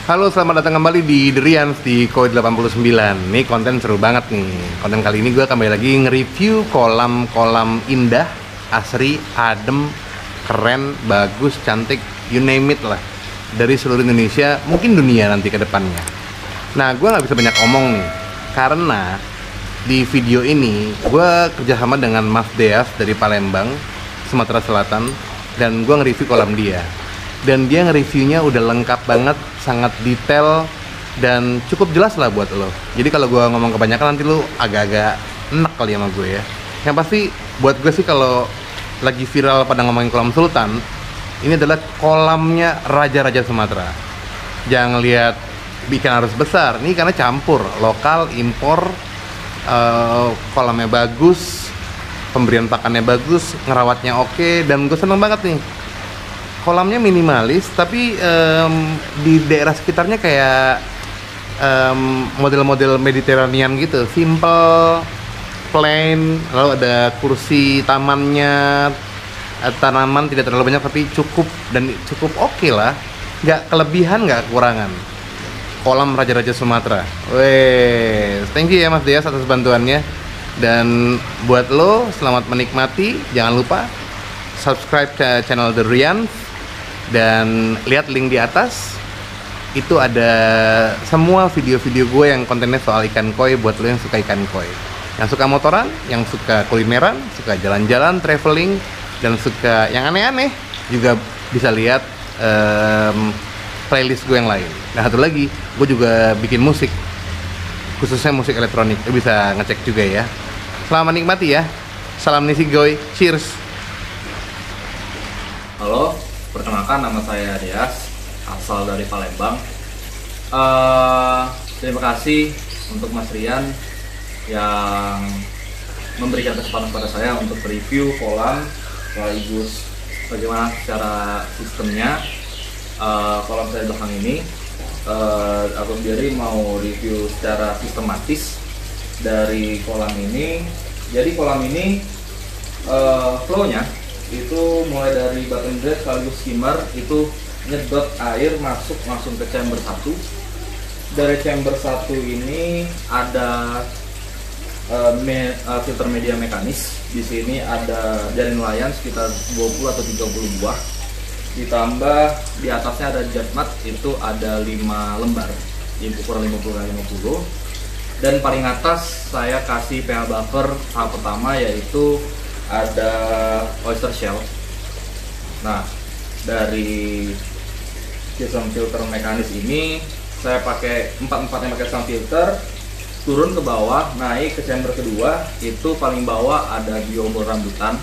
Halo, selamat datang kembali di The Rians di Koi 89. Nih konten seru banget nih. Konten kali ini gue kembali lagi nge-review kolam-kolam indah, asri, adem, keren, bagus, cantik, you name it lah. Dari seluruh Indonesia, mungkin dunia nanti ke depannya. Nah, gue nggak bisa banyak omong nih, karena di video ini gue kerjasama dengan Mas Deas dari Palembang, Sumatera Selatan, dan gue nge-review kolam dia. Dan dia nge-reviewnya udah lengkap banget, sangat detail, dan cukup jelas lah buat lo. Jadi kalau gue ngomong kebanyakan nanti lo agak-agak enak kali sama gue ya. Yang pasti buat gue sih kalau lagi viral pada ngomongin kolam Sultan, ini adalah kolamnya raja-raja Sumatera. Jangan lihat ikan harus besar, ini karena campur, lokal, impor, kolamnya bagus, pemberian pakannya bagus, ngerawatnya oke, dan gue seneng banget nih. Kolamnya minimalis, tapi di daerah sekitarnya kayak model-model Mediterranean gitu, simple, plain, lalu ada kursi tamannya, tanaman tidak terlalu banyak tapi cukup dan cukup oke lah, nggak kelebihan nggak kekurangan. Kolam raja-raja Sumatera. Weh, thank you ya Mas Dias atas bantuannya. Dan buat lo selamat menikmati, jangan lupa subscribe ke channel The Rians. Dan lihat link di atas, itu ada semua video-video gue yang kontennya soal ikan koi buat lo yang suka ikan koi, yang suka motoran, yang suka kulineran, suka jalan-jalan, traveling, dan suka yang aneh-aneh juga bisa lihat playlist gue yang lain. Nah, satu lagi, gue juga bikin musik, khususnya musik elektronik, lo bisa ngecek juga ya. Selamat menikmati ya. Salam Nisi Goy, cheers. Halo, perkenalkan nama saya Deas, asal dari Palembang. Terima kasih untuk Mas Rian yang memberikan kesempatan kepada saya untuk review kolam, sekaligus bagaimana secara sistemnya kolam saya di belakang ini. Aku sendiri mau review secara sistematis dari kolam ini. Jadi kolam ini flow-nya itu mulai dari bottom drain sekaligus skimmer, itu nyedot air masuk langsung ke chamber 1. Dari chamber 1 ini ada filter media mekanis. Di sini ada jaring nelayan sekitar 20 atau 30 buah. Ditambah di atasnya ada jet mat, itu ada 5 lembar, ukuran 50x50. Dan paling atas saya kasih pH buffer tahap pertama, yaitu ada oyster shell. Nah, dari sistem filter mekanis ini saya pakai 4-4 yang pakai sistem filter, turun ke bawah, naik ke chamber kedua. Itu paling bawah ada biobor rambutan.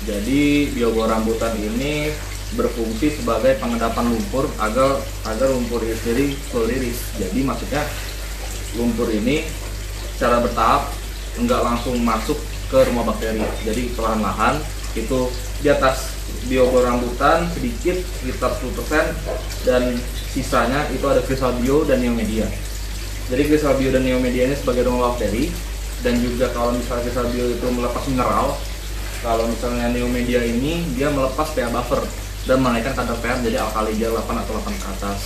Jadi biobor rambutan ini berfungsi sebagai pengendapan lumpur agar lumpur ini sendiri seliris. Jadi maksudnya lumpur ini secara bertahap, enggak langsung masuk ke rumah bakteri. Jadi perlahan-lahan itu di atas biobor rambutan sedikit, sekitar 10%, dan sisanya itu ada kristal bio dan neomedia. Jadi kristal bio dan neomedia ini sebagai rumah bakteri, dan juga kalau misalnya kristal bio itu melepas mineral, kalau misalnya neomedia ini dia melepas pH buffer dan menaikkan kadar pH menjadi alkali dia 8 atau 8 ke atas.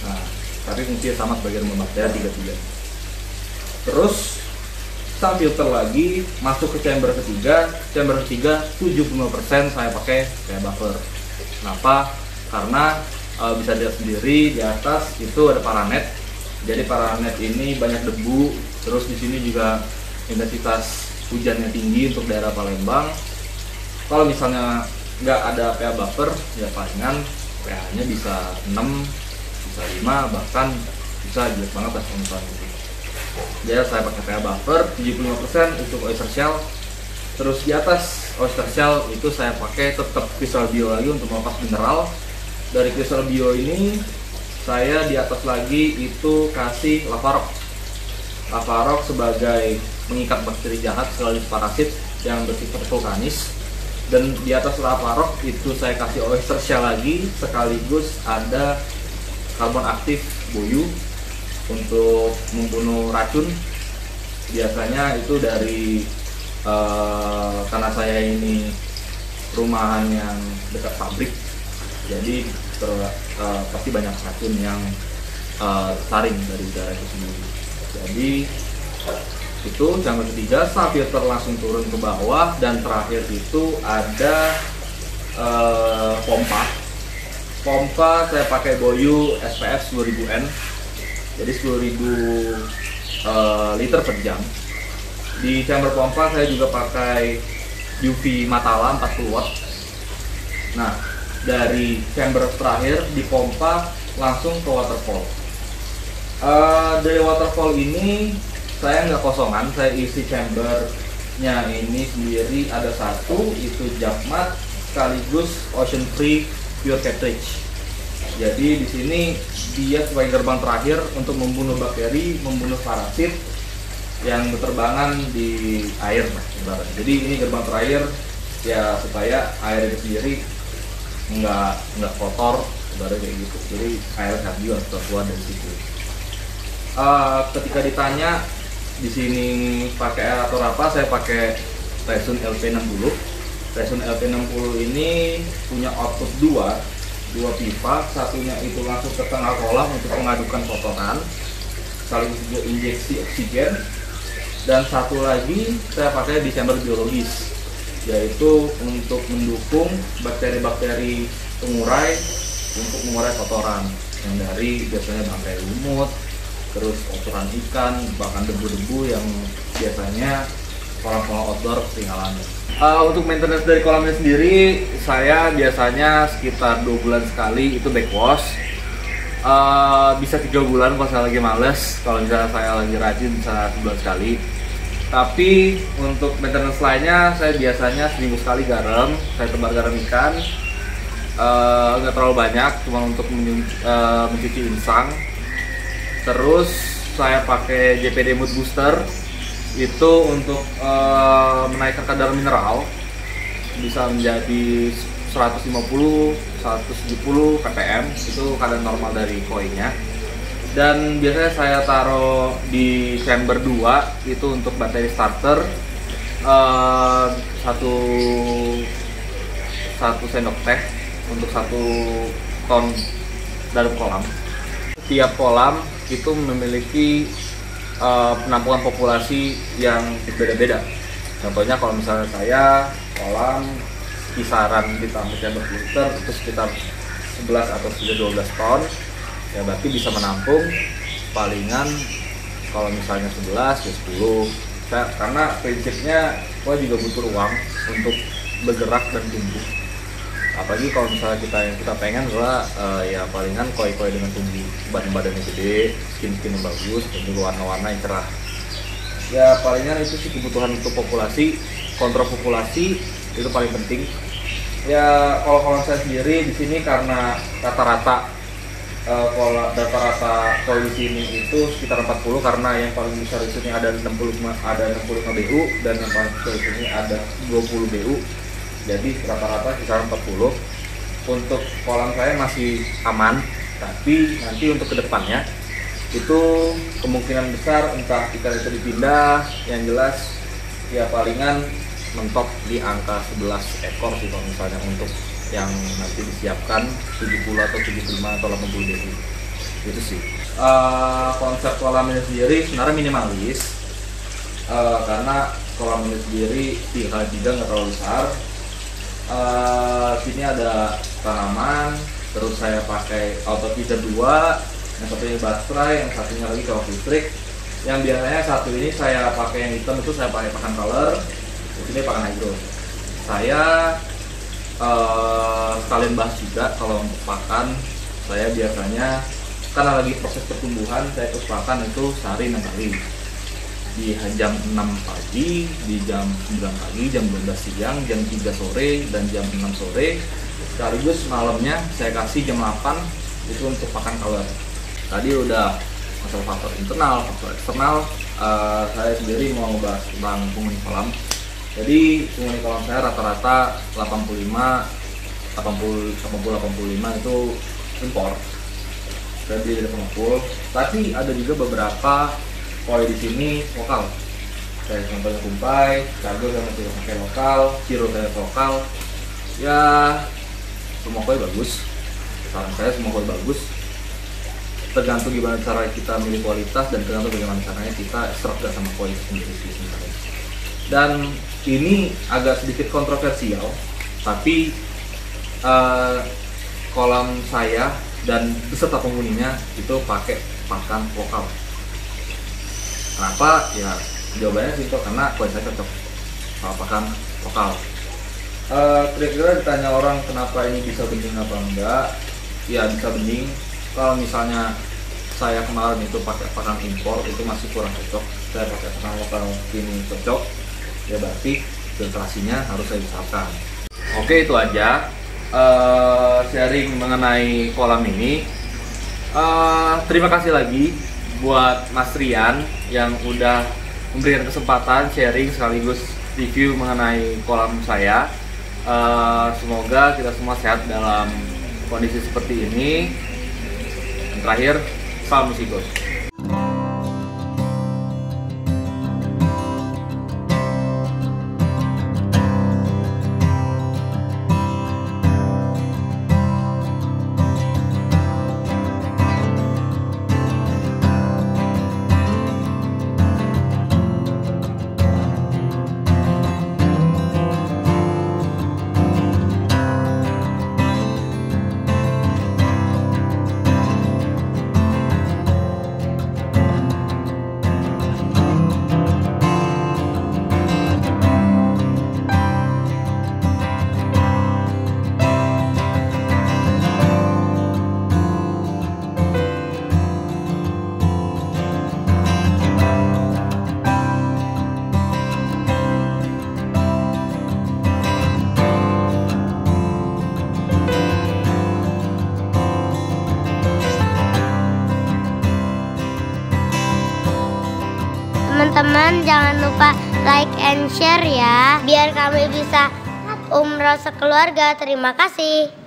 Nah, tapi fungsinya sama sebagai rumah bakteri 3-3. Terus kita filter lagi, masuk ke chamber ketiga. Chamber ketiga 75% saya pakai pH buffer. Kenapa? Karena bisa dilihat sendiri di atas itu ada paranet. Jadi paranet ini banyak debu. Terus di sini juga intensitas hujannya tinggi untuk daerah Palembang. Kalau misalnya nggak ada PA buffer, ya palingan PH-nya bisa 6, bisa 5, bahkan bisa jelek banget lah kalau misalnya gitu. Jadi saya pakai PA buffer 75% untuk oyster shell. Terus di atas oyster shell itu saya pakai tetap Crystal Bio lagi untuk melepas mineral. Dari Crystal Bio ini saya di atas lagi itu kasih lava rock. Lava rock sebagai mengikat bakteri jahat sekaligus parasit yang bersifat vulkanis. Dan di atas lava rock itu saya kasih oyster shell lagi, sekaligus ada karbon aktif boyu untuk membunuh racun. Biasanya itu dari karena saya ini rumahan yang dekat pabrik, jadi pasti banyak racun yang saring dari udara itu sendiri. Jadi itu yang ketiga, setelah filter langsung turun ke bawah, dan terakhir itu ada pompa saya pakai Boyu SPF 1000N, jadi 10.000 liter per jam. Di chamber pompa saya juga pakai UV Matala 40 watt. Nah, dari chamber terakhir di pompa langsung ke waterfall. Dari waterfall ini saya nggak kosongan, saya isi chambernya ini sendiri ada satu, itu Japmat sekaligus Ocean Free Pure Cartridge. Jadi di sini dia sebagai gerbang terakhir untuk membunuh bakteri, membunuh parasit yang berterbangan di air. Jadi ini gerbang terakhir ya, supaya air itu sendiri nggak kotor, ibaratnya kayak gitu. Jadi air sehat juga keluar dari situ. Ketika ditanya di sini pakai aerator apa, saya pakai Resun LP60. Resun LP60 ini punya output dua pipa, satunya itu langsung ke tengah kolam untuk mengadukan kotoran, sekaligus juga injeksi oksigen, dan satu lagi saya pakai di chamber biologis, yaitu untuk mendukung bakteri-bakteri pengurai untuk mengurai kotoran yang dari biasanya bangkai lumut, terus kotoran ikan, bahkan debu-debu yang biasanya kolam-kolam outdoor ketinggalan. Untuk maintenance dari kolamnya sendiri, saya biasanya sekitar 2 bulan sekali itu backwash. Bisa 3 bulan kalau saya lagi males, kalau misalnya saya lagi rajin bisa sebulan sekali. Tapi untuk maintenance lainnya, saya biasanya seminggu sekali garam, saya tebar garam ikan. Nggak terlalu banyak, cuma untuk mencuci insang. Terus saya pakai JPD Mood Booster, itu untuk menaikkan kadar mineral bisa menjadi 150, 170 ppm, itu kadar normal dari koinnya. Dan biasanya saya taruh di chamber 2 itu untuk bakteri starter, satu sendok teh untuk 1 ton dalam kolam. Tiap kolam itu memiliki penampungan populasi yang berbeda-beda. Contohnya kalau misalnya saya kolam kisaran ditambah chamber filter itu sekitar 11 atau 12 ton, ya berarti bisa menampung palingan kalau misalnya 11 ya 10. Karena prinsipnya gua juga butuh ruang untuk bergerak dan tumbuh. Apalagi kalau misalnya kita pengen adalah ya palingan koi-koi dengan tumbuh badan-badannya gede, skin yang bagus, dan juga warna-warna yang cerah. Ya palingan itu sih kebutuhan untuk populasi. Kontrol populasi itu paling penting. Ya kalau saya sendiri di sini karena rata-rata koi di sini itu sekitar 40, karena yang paling besar di sini ada 65 BU dan yang paling kecil di sini ada 20 BU. Jadi rata-rata kisaran 40. Untuk kolam saya masih aman, tapi nanti untuk kedepannya itu kemungkinan besar entah ikan itu dipindah, yang jelas ya palingan mentok di angka 11 ekor sih kalau misalnya untuk yang nanti disiapkan 70 atau 75 atau 80 BU. Itu sih. Konsep kolamnya sendiri sebenarnya minimalis, karena kolamnya sendiri tingkat 3 nggak terlalu besar. Sini ada tanaman, terus saya pakai auto feeder 2, yang satunya baterai, yang satunya lagi color listrik. Yang biasanya satu ini saya pakai yang hitam, itu saya pakai pakan color, ini pakan hydro. Saya sekalian bahas juga kalau untuk pakan, saya biasanya karena lagi proses pertumbuhan, saya terus pakan itu sehari 6 kali. Di jam 6 pagi, di jam 9 pagi, jam 12 siang, jam 3 sore, dan jam 6 sore. Sekaligus malamnya saya kasih jam 8 itu untuk pakan kalor. Tadi udah masalah faktor internal, faktor eksternal. Saya sendiri mau ngebahas tentang penghuni kolam. Jadi penghuni kolam saya rata-rata 85 itu impor dan beli dari pengepul. Tapi ada juga beberapa koi di sini lokal. Saya contohnya kumpai, cargo saya masih pakai lokal, ciro saya lokal. Ya semua koi bagus. Saran saya semua koi bagus. Tergantung gimana cara kita milih kualitas dan tergantung bagaimana caranya kita serap gak sama koi sendiri sebenarnya. Dan ini agak sedikit kontroversial, tapi kolam saya dan beserta penghuninya itu pakai pakan lokal. Kenapa? Ya jawabannya simpel, karena koi saya cocok sama pakan lokal. Kira-kira ditanya orang kenapa ini bisa bening apa enggak? Ya bisa bening. Kalau misalnya saya kemarin itu pakai pakan impor itu masih kurang cocok, saya pakai pakan lokal ini cocok, ya berarti filtrasinya harus saya besarkan. Oke, itu aja sharing mengenai kolam ini. Terima kasih lagi buat Mas Rian yang udah memberikan kesempatan sharing sekaligus review mengenai kolam saya. Semoga kita semua sehat dalam kondisi seperti ini. Dan terakhir, salam Misikos. Teman-teman jangan lupa like and share ya, biar kami bisa umroh sekeluarga. Terima kasih.